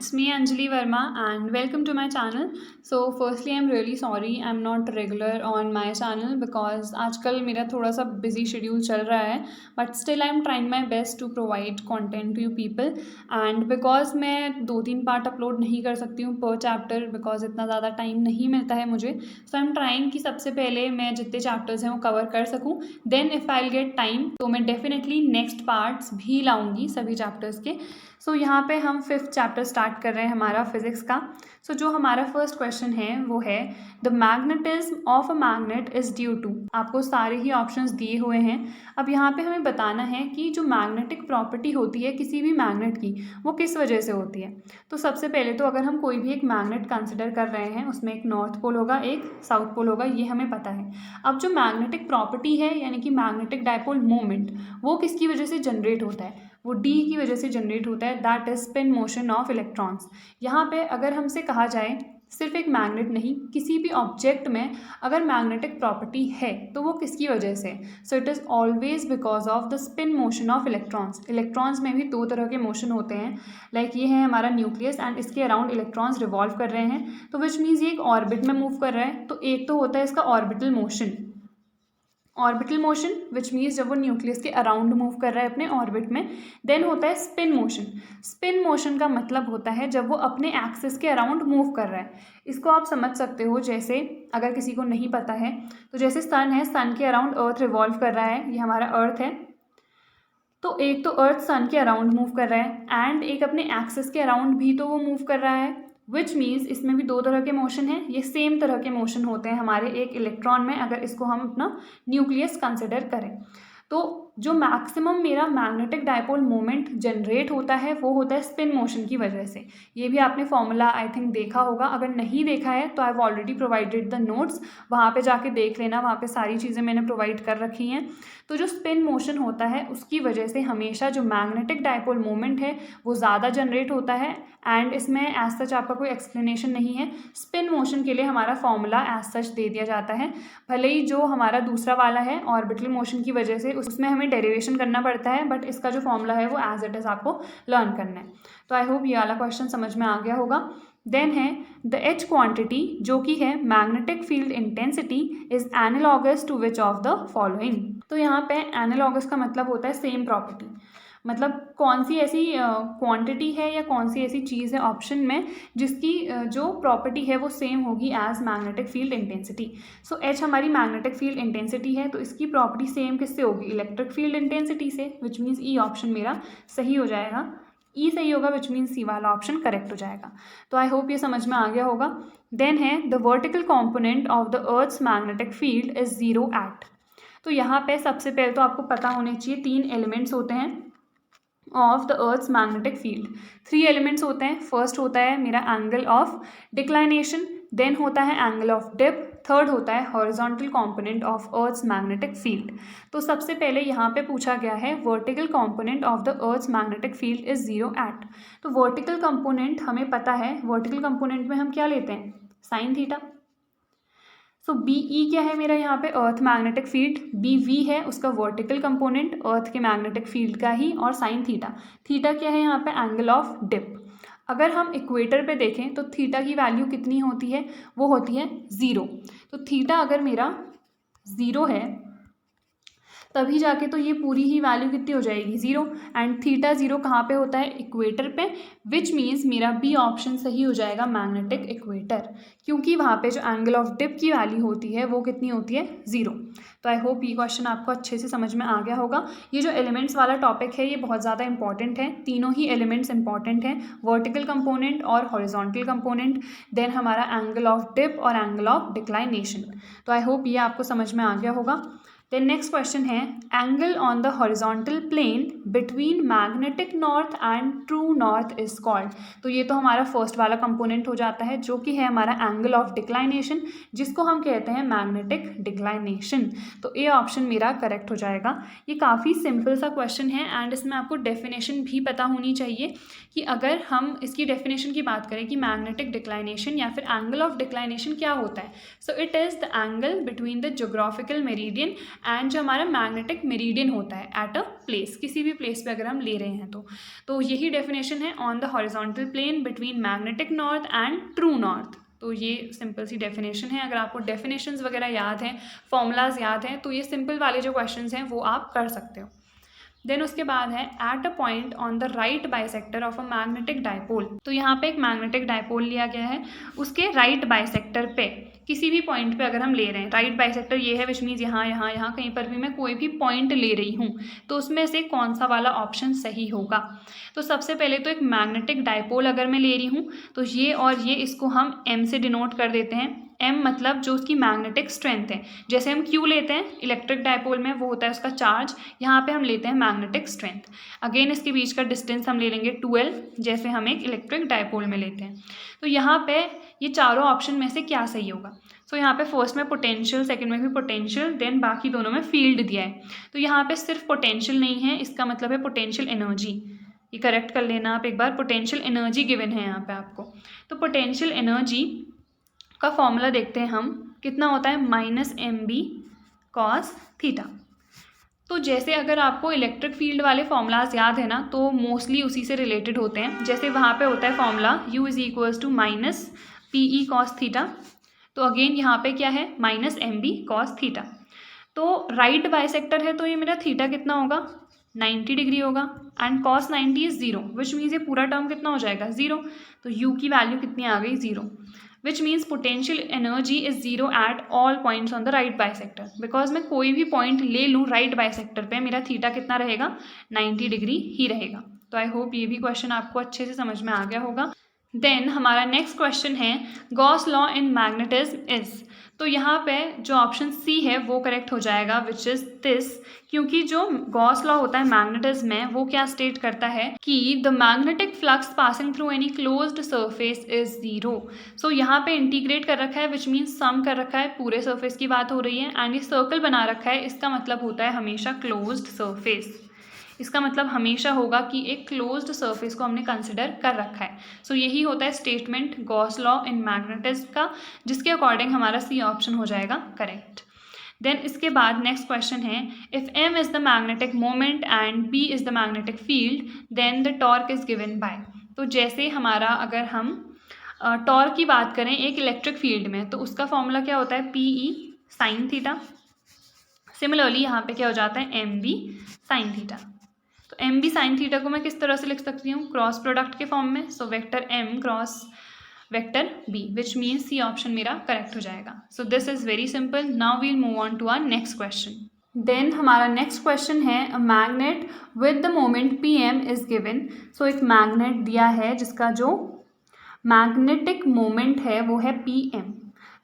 it's me Anjali Verma and welcome to my channel. So firstly I'm really sorry I'm not regular on my channel because आजकल मेरा थोड़ा सा busy schedule चल रहा है, but still I'm trying my best to provide content to you people and because मैं 2-3 part upload नहीं कर सकती हूँ per chapter because इतना ज़्यादा टाइम नहीं मिलता है मुझे, so I'm trying कि सबसे पहले मैं जितने चैप्टर्स हैं वो कवर कर सकूँ, then if I'll get time तो मैं definitely next parts भी लाऊंगी सभी चैप्टर्स के। सो यहाँ पे हम 5th चैप्टर स्टार्ट कर रहे हैं हमारा फिजिक्स का। सो जो हमारा फर्स्ट क्वेश्चन है वो है the magnetism of a magnet is due to. आपको सारे ही ऑप्शंस दिए हुए हैं। अब यहाँ पे हमें बताना है कि जो मैग्नेटिक प्रॉपर्टी होती है किसी भी मैग्नेट की वो किस वजह से होती है। तो सबसे पहले तो अगर हम कोई भी एक मैग्नेट कंसिडर कर रहे हैं उसमें एक नॉर्थ पोल होगा एक साउथ पोल होगा, ये हमें पता है। अब जो मैग्नेटिक प्रॉपर्टी है यानी कि मैग्नेटिक डायपोल मोमेंट वो किसकी वजह से जनरेट होता है, वो डी की वजह से जनरेट होता है, that is spin motion of electrons. यहाँ पे अगर हमसे कहा जाए सिर्फ एक मैग्नेट नहीं किसी भी ऑब्जेक्ट में अगर मैग्नेटिक प्रॉपर्टी है तो वो किसकी वजह से, so it is always because of the spin motion of electrons. Electrons में भी दो तरह के मोशन होते हैं, लाइक ये है हमारा न्यूक्लियस एंड इसके अराउंड इलेक्ट्रॉन्स रिवॉल्व कर रहे हैं, तो विच मीन्स ये एक ऑर्बिट में मूव कर रहा है। तो एक तो होता है इसका orbital motion, orbital motion which means जब वो न्यूक्लियस के अराउंड मूव कर रहा है अपने ऑर्बिट में। देन होता है स्पिन मोशन। स्पिन मोशन का मतलब होता है जब वो अपने एक्सिस के अराउंड मूव कर रहा है। इसको आप समझ सकते हो जैसे अगर किसी को नहीं पता है तो जैसे सन है, सन के अराउंड अर्थ रिवॉल्व कर रहा है, ये हमारा अर्थ है, तो एक तो अर्थ सन के अराउंड मूव कर रहा है एंड एक अपने एक्सिस के अराउंड भी तो वो मूव कर रहा है, विच मीन्स इसमें भी दो तरह के मोशन हैं। ये सेम तरह के मोशन होते हैं हमारे एक इलेक्ट्रॉन में अगर इसको हम अपना न्यूक्लियस कंसिडर करें। तो जो मैक्सिमम मेरा मैग्नेटिक डायपोल मोमेंट जनरेट होता है वो होता है स्पिन मोशन की वजह से। ये भी आपने फॉर्मूला आई थिंक देखा होगा, अगर नहीं देखा है तो I have already provided the notes, वहाँ पे जाके देख लेना, वहाँ पे सारी चीज़ें मैंने प्रोवाइड कर रखी हैं। तो जो स्पिन मोशन होता है उसकी वजह से हमेशा जो मैग्नेटिक डायपोल मोमेंट है वो ज़्यादा जनरेट होता है एंड इसमें एज सच आपका कोई एक्सप्लेनेशन नहीं है। स्पिन मोशन के लिए हमारा फॉर्मूला एज सच दे दिया जाता है, भले ही जो हमारा दूसरा वाला है ऑर्बिटल मोशन की वजह से उसमें हमें डेरिवेशन करना पड़ता है, बट इसका जो फॉर्मूला है वो एज इट इज़ आपको लर्न करना है। तो आई होप ये वाला क्वेश्चन समझ में आ गया होगा। देन है द एच क्वांटिटी जो कि है magnetic field intensity is analogous to which of the following. तो यहाँ पे एनालॉगस का मतलब होता है सेम प्रॉपर्टी, मतलब कौन सी ऐसी क्वांटिटी है या कौन सी ऐसी चीज़ है ऑप्शन में जिसकी जो प्रॉपर्टी है वो सेम होगी as magnetic field intensity. So H हमारी मैग्नेटिक फील्ड इंटेंसिटी है तो इसकी प्रॉपर्टी सेम किससे होगी, इलेक्ट्रिक फील्ड इंटेंसिटी से, विच मीन्स ई ऑप्शन मेरा सही हो जाएगा। ई सही होगा विच मीन्स सी वाला ऑप्शन करेक्ट हो जाएगा। तो आई होप ये समझ में आ गया होगा। देन है the vertical component of the earth's magnetic field is zero at. तो यहाँ पे सबसे पहले तो आपको पता होने चाहिए 3 एलिमेंट्स होते हैं of the earth's magnetic field. 3 elements होते हैं। फर्स्ट होता है मेरा एंगल ऑफ डिक्लाइनेशन, देन होता है एंगल ऑफ डिप, थर्ड होता है horizontal component of earth's magnetic field. तो सबसे पहले यहाँ पे पूछा गया है vertical component of the earth's magnetic field is zero at. तो वर्टिकल कंपोनेंट हमें पता है, वर्टिकल कंपोनेंट में हम क्या लेते हैं, sine theta. So B E क्या है मेरा यहाँ पे earth magnetic field, B V है उसका वर्टिकल कंपोनेंट अर्थ के मैग्नेटिक फील्ड का ही, और साइन थीटा। थीटा क्या है यहाँ पे, एंगल ऑफ डिप। अगर हम इक्वेटर पे देखें तो थीटा की वैल्यू कितनी होती है, वो होती है 0। तो थीटा अगर मेरा 0 है तभी जाके तो ये पूरी ही वैल्यू कितनी हो जाएगी, 0। एंड थीटा 0 कहाँ पे होता है, इक्वेटर पे, विच मीन्स मेरा बी ऑप्शन सही हो जाएगा मैग्नेटिक इक्वेटर, क्योंकि वहाँ पे जो एंगल ऑफ डिप की वैल्यू होती है वो कितनी होती है, 0। तो आई होप ये क्वेश्चन आपको अच्छे से समझ में आ गया होगा। ये जो एलिमेंट्स वाला टॉपिक है ये बहुत ज़्यादा इंपॉर्टेंट है, तीनों ही एलिमेंट्स इंपॉर्टेंट हैं, वर्टिकल कंपोनेंट और हॉरिजॉन्टल कंपोनेंट, देन हमारा एंगल ऑफ डिप और एंगल ऑफ डिक्लाइनेशन। तो आई होप ये आपको समझ में आ गया होगा। देन नेक्स्ट क्वेश्चन है angle on the horizontal plane between magnetic north and true north is called. तो ये तो हमारा फर्स्ट वाला कंपोनेंट हो जाता है जो कि है हमारा एंगल ऑफ डिक्लाइनेशन, जिसको हम कहते हैं मैग्नेटिक डिक्लाइनेशन। तो ए ऑप्शन मेरा करेक्ट हो जाएगा। ये काफ़ी सिंपल सा क्वेश्चन है एंड इसमें आपको डेफिनेशन भी पता होनी चाहिए कि अगर हम इसकी डेफिनेशन की बात करें कि मैग्नेटिक डिक्लाइनेशन या फिर एंगल ऑफ डिक्लाइनेशन क्या होता है। So it is the angle between the geographical meridian and जो हमारा मैग्नेटिक मेरिडियन होता है एट अ प्लेस, किसी भी प्लेस पे अगर हम ले रहे हैं तो यही डेफिनेशन है on the horizontal plane between magnetic north and true north. तो ये सिंपल सी डेफिनेशन है। अगर आपको डेफिनेशंस वगैरह याद हैं, फॉर्मूलाज याद हैं, तो ये सिंपल वाले जो क्वेश्चंस हैं वो आप कर सकते हो। देन उसके बाद है at a point on the right bisector of a magnetic dipole. तो यहाँ पे एक मैग्नेटिक डायपोल लिया गया है, उसके राइट बाइसेक्टर पे किसी भी पॉइंट पे अगर हम ले रहे हैं, राइट बाइसेक्टर ये है विच मीन्स यहाँ यहाँ यहाँ कहीं पर भी मैं कोई भी पॉइंट ले रही हूँ, तो उसमें से कौन सा वाला ऑप्शन सही होगा। तो सबसे पहले तो एक मैग्नेटिक डायपोल अगर मैं ले रही हूँ तो ये और ये, इसको हम m से डिनोट कर देते हैं। m मतलब जो उसकी मैग्नेटिक स्ट्रेंथ है, जैसे हम q लेते हैं इलेक्ट्रिक डायपोल में, वो होता है उसका चार्ज, यहाँ पे हम लेते हैं मैग्नेटिक स्ट्रेंथ। अगेन इसके बीच का डिस्टेंस हम ले लेंगे 2l, जैसे हम एक इलेक्ट्रिक डायपोल में लेते हैं। तो यहाँ पे ये चारों ऑप्शन में से क्या सही होगा। तो यहाँ पे फर्स्ट में पोटेंशियल, सेकंड में भी पोटेंशियल, देन बाकी दोनों में फील्ड दिया है। तो यहाँ पे सिर्फ पोटेंशियल नहीं है, इसका मतलब है पोटेंशियल एनर्जी। ये करेक्ट कर लेना आप एक बार, पोटेंशियल एनर्जी गिवन है यहाँ पे आपको। तो पोटेंशियल एनर्जी का फॉर्मूला देखते हैं हम, कितना होता है -mb cos थीटा। तो जैसे अगर आपको इलेक्ट्रिक फील्ड वाले फॉर्मूलाज याद है ना, तो मोस्टली उसी से रिलेटेड होते हैं। जैसे वहाँ पे होता है formula u = -pe cos theta, तो अगेन यहाँ पे क्या है -mb cos थीटा। तो राइट बाइसेक्टर है तो ये मेरा थीटा कितना होगा 90 डिग्री होगा, and cos 90 is 0, which means ये पूरा टर्म कितना हो जाएगा 0। तो u की वैल्यू कितनी आ गई 0, which means potential energy is 0 at all points on the right bisector. Because मैं कोई भी पॉइंट ले लूँ राइट बाइसेक्टर पे, मेरा थीटा कितना रहेगा 90 डिग्री ही रहेगा। तो आई होप ये भी क्वेश्चन आपको अच्छे से समझ में आ गया होगा। देन हमारा नेक्स्ट क्वेश्चन है Gauss law in magnetism is. तो यहाँ पे जो ऑप्शन सी है वो करेक्ट हो जाएगा, विच इज दिस, क्योंकि जो गॉस लॉ होता है मैग्नेटिज्म में वो क्या स्टेट करता है कि the magnetic flux passing through any closed surface is 0। सो यहाँ पे इंटीग्रेट कर रखा है, विच मीन्स सम कर रखा है, पूरे सरफेस की बात हो रही है, एंड ये सर्कल बना रखा है, इसका मतलब होता है हमेशा क्लोज्ड सरफेस। इसका मतलब हमेशा होगा कि एक क्लोज्ड सरफेस को हमने कंसिडर कर रखा है। सो यही होता है statement Gauss law in magnetism का, जिसके अकॉर्डिंग हमारा सी ऑप्शन हो जाएगा करेक्ट। देन इसके बाद नेक्स्ट क्वेश्चन है if m is the magnetic moment and b is the magnetic field then the torque is given by. तो जैसे हमारा अगर हम टॉर्क की बात करें एक इलेक्ट्रिक फील्ड में, तो उसका फॉर्मूला क्या होता है pe sin थीटा। सिमिलरली यहाँ पे क्या हो जाता है mb sin थीटा। तो mb sin थीटा को मैं किस तरह से लिख सकती हूँ क्रॉस प्रोडक्ट के फॉर्म में। So vector m cross vector b, which means C option मेरा करेक्ट हो जाएगा। So this is very simple. Now we'll move on to our next question. Then हमारा नेक्स्ट क्वेश्चन है a magnet with the moment pm is given. So एक magnet दिया है जिसका जो मैग्नेटिक मोमेंट है वो है pm।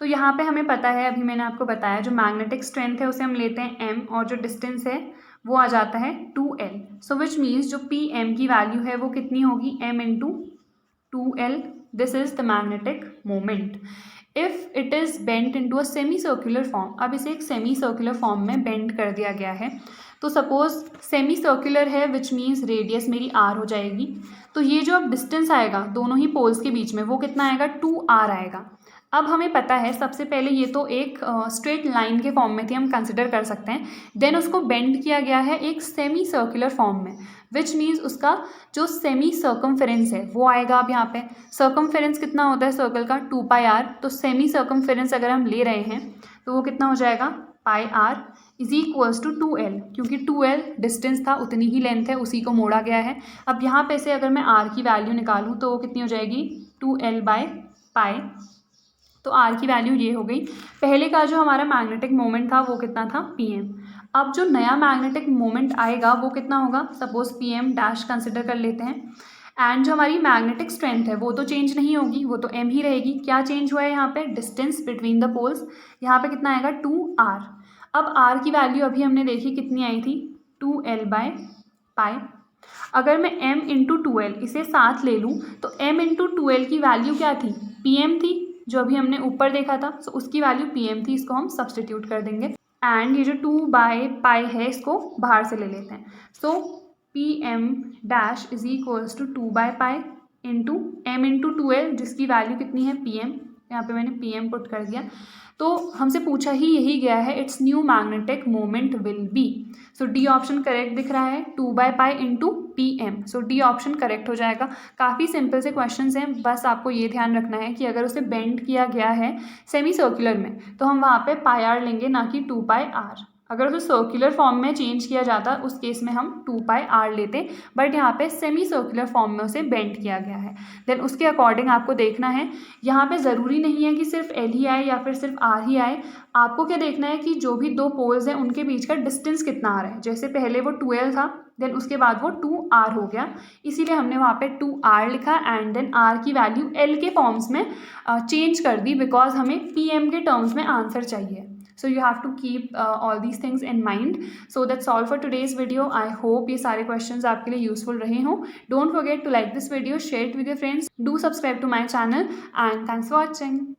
तो यहाँ पे हमें पता है, अभी मैंने आपको बताया, जो मैग्नेटिक स्ट्रेंथ है उसे हम लेते हैं m, और जो डिस्टेंस है वो आ जाता है 2l। सो विच मीन्स जो pm की वैल्यू है वो कितनी होगी m into 2l। This is the magnetic moment if it is bent into a semi circular form. अब इसे एक सेमी सर्कुलर फॉर्म में बेंड कर दिया गया है। तो सपोज सेमी सर्कुलर है, विच मीन्स रेडियस मेरी r हो जाएगी। तो ये जो अब डिस्टेंस आएगा दोनों ही पोल्स के बीच में वो कितना आएगा 2r आएगा। अब हमें पता है सबसे पहले ये तो एक स्ट्रेट लाइन के फॉर्म में थी, हम कंसिडर कर सकते हैं। देन उसको बेंड किया गया है एक सेमी सर्कुलर फॉर्म में, विच मीन्स उसका जो सेमी सर्कमफेरेंस है वो आएगा। अब यहाँ पे सर्कमफेरेंस कितना होता है सर्कल का 2πr। तो सेमी सर्कमफेरेंस अगर हम ले रहे हैं तो वो कितना हो जाएगा πr is equals to 2l, क्योंकि 2l डिस्टेंस था उतनी ही लेंथ है, उसी को मोड़ा गया है। अब यहाँ पे से अगर मैं r की वैल्यू निकालूँ तो वो कितनी हो जाएगी 2l/π। तो r की वैल्यू ये हो गई। पहले का जो हमारा मैग्नेटिक मोमेंट था वो कितना था pm। अब जो नया मैग्नेटिक मोमेंट आएगा वो कितना होगा, सपोज pm डैश कंसिडर कर लेते हैं। एंड जो हमारी मैग्नेटिक स्ट्रेंथ है वो तो चेंज नहीं होगी, वो तो m ही रहेगी। क्या चेंज हुआ है यहाँ पे, डिस्टेंस बिटवीन द पोल्स। यहाँ पे कितना आएगा 2r। अब r की वैल्यू अभी हमने देखी कितनी आई थी 2l/π। अगर मैं m इंटू 2l इसे साथ ले लूँ तो m इंटू 2l की वैल्यू क्या थी pm थी, जो अभी हमने ऊपर देखा था। सो उसकी वैल्यू pm थी, इसको हम सब्सटीट्यूट कर देंगे। एंड ये जो 2/π है इसको बाहर से ले लेते हैं। So pm dash is equals to 2/π into m into 2l, जिसकी वैल्यू कितनी है pm। यहाँ पे मैंने pm पुट कर दिया। तो हमसे पूछा ही यही गया है, it's new magnetic moment will be. So D option correct दिख रहा है, 2/π इंटू PM। सो डी ऑप्शन करेक्ट हो जाएगा। काफ़ी सिंपल से क्वेश्चंस हैं, बस आपको ये ध्यान रखना है कि अगर उसे बेंड किया गया है सेमी सर्कुलर में तो हम वहाँ पे πr लेंगे, ना कि 2πr। अगर उसे सर्कुलर फॉर्म में चेंज किया जाता उस केस में हम 2πr लेते, बट यहाँ पे सेमी सर्कुलर फॉर्म में उसे बेंड किया गया है। देन उसके अकॉर्डिंग आपको देखना है, यहाँ पे ज़रूरी नहीं है कि सिर्फ L ही आए या फिर सिर्फ R ही आए। आपको क्या देखना है कि जो भी दो पोल्स हैं उनके बीच का डिस्टेंस कितना आ रहा है। जैसे पहले वो 12 था, देन उसके बाद वो 2r हो गया, इसीलिए हमने वहाँ पे 2r लिखा एंड देन r की वैल्यू L के फॉर्म्स में चेंज कर दी, बिकॉज हमें PM के टर्म्स में आंसर चाहिए। So you have to keep all these things in mind. So that's all for today's video. I hope ये सारे questions आपके लिए useful रहे हों. Don't forget to like this video, share it with your friends. Do subscribe to my channel and thanks for watching.